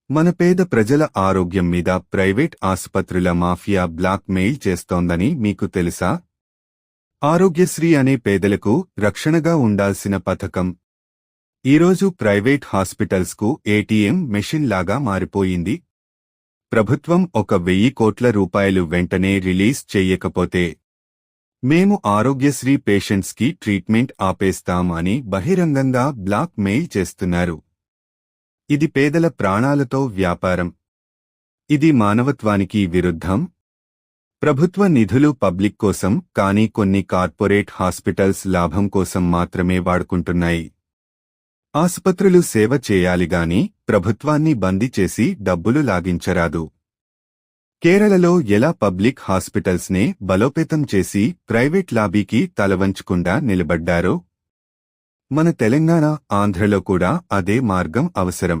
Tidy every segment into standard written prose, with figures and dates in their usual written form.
మన పేద ప్రజల ఆరోగ్యం మీద ప్రైవేట్ ఆసుపత్రుల మాఫియా బ్లాక్ మెయిల్ చేస్తోందని మీకు తెలుసా? ఆరోగ్యశ్రీ అనే పేదలకు రక్షణగా ఉండాల్సిన పథకం ఈరోజు ప్రైవేట్ హాస్పిటల్స్కు ఏటీఎం మెషిన్ లాగా మారిపోయింది. ప్రభుత్వం 1,000 కోట్ల రూపాయలు వెంటనే రిలీజ్ చెయ్యకపోతే మేము ఆరోగ్యశ్రీ పేషెంట్స్కి ట్రీట్మెంట్ ఆపేస్తాం అని బహిరంగంగా బ్లాక్ మెయిల్ చేస్తున్నారు. ఇది పేదల ప్రాణాలతో వ్యాపారం. ఇది మానవత్వానికి విరుద్ధం. ప్రభుత్వ నిధులు పబ్లిక్ కోసం, కానీ కొన్ని కార్పొరేట్ హాస్పిటల్స్ లాభం కోసం మాత్రమే వాడుకుంటున్నాయి. ఆసుపత్రులు సేవ చేయాలిగాని ప్రభుత్వాన్ని బందీ చేసి డబ్బులు లాగించరాదు. కేరళలో ఎలా పబ్లిక్ హాస్పిటల్స్నే బలోపేతం చేసి ప్రైవేట్ లాబీకి తలవంచకుండా నిలబడ్డారో, మన తెలంగాణ, ఆంధ్రలో కూడా అదే మార్గం అవసరం.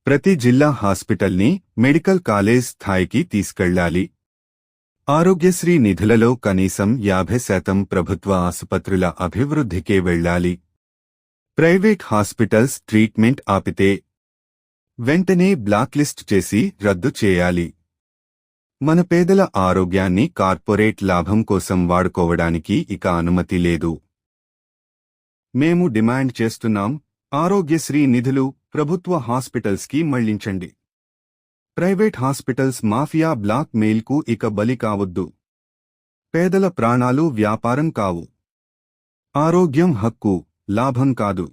ప్రతి జిల్లా హాస్పిటల్ని మెడికల్ కాలేజ్ స్థాయికి తీసుకెళ్లాలి. ఆరోగ్యశ్రీ నిధులలో కనీసం 50% ప్రభుత్వ ఆసుపత్రుల అభివృద్ధికే వెళ్లాలి. ప్రైవేట్ హాస్పిటల్స్ ట్రీట్మెంట్ ఆపితే వెంటనే బ్లాక్లిస్ట్ చేసి రద్దు చేయాలి. మన పేదల ఆరోగ్యాన్ని కార్పొరేట్ లాభం కోసం వాడుకోవడానికి ఇక అనుమతి లేదు. మేము డిమాండ్ చేస్తున్నాం, ఆరోగ్యశ్రీ నిధులు ప్రభుత్వ హాస్పిటల్స్కి మళ్లించండి. ప్రైవేట్ హాస్పిటల్స్ మాఫియా బ్లాక్ మెయిల్కు ఇక బలి కావద్దు. పేదల ప్రాణాలు వ్యాపారం కావు. ఆరోగ్యం హక్కు, లాభం కాదు.